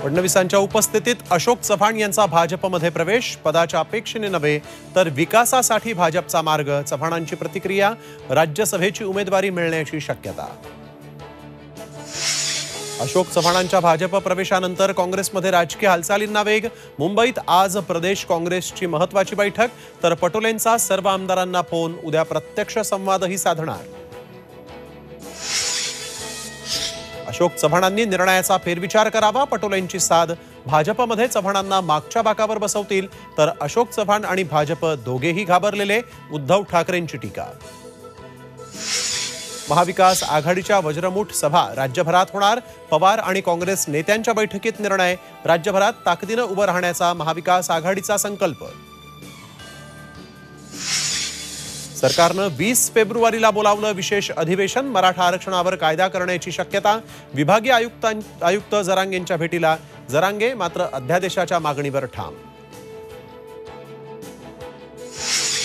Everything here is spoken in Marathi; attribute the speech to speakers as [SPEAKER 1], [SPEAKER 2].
[SPEAKER 1] फडणवीसांच्या उपस्थितीत अशोक चव्हाण यांचा भाजपमध्ये प्रवेश, पदाच्या अपेक्षेने नव्हे तर विकासासाठी भाजपचा मार्ग. चव्हाणांची प्रतिक्रिया, राज्यसभेची उमेदवारी मिळण्याची शक्यता. अशोक चव्हाणांच्या भाजप प्रवेशानंतर काँग्रेसमध्ये राजकीय हालचालींना वेग. मुंबईत आज प्रदेश काँग्रेसची महत्त्वाची बैठक, तर पटोलेंचा सर्व आमदारांना फोन. उद्या प्रत्यक्ष संवादही साधणार. अशोक चव्हाणांनी निर्णयाचा फेरविचार करावा, पटोलेंची साध. भाजपमध्ये चव्हाणांना मागच्या बाकावर बसवतील तर अशोक चव्हाण आणि भाजप दोघेही घाबरलेले. उद्धव ठाकरेंची टीका. महाविकास आघाडीच्या वज्रमुठ सभा राज्यभरात होणार. पवार आणि काँग्रेस नेत्यांच्या बैठकीत निर्णय. राज्यभरात ताकदीनं उभं राहण्याचा महाविकास आघाडीचा संकल्प. सरकारनं 20 फेब्रुवारीला बोलावलं विशेष अधिवेशन. मराठा आरक्षणावर कायदा करण्याची शक्यता. विभागीय आयुक्त जरांगेंच्या भेटीला. जरांगे मात्र अध्यादेशाच्या मागणीवर ठाम.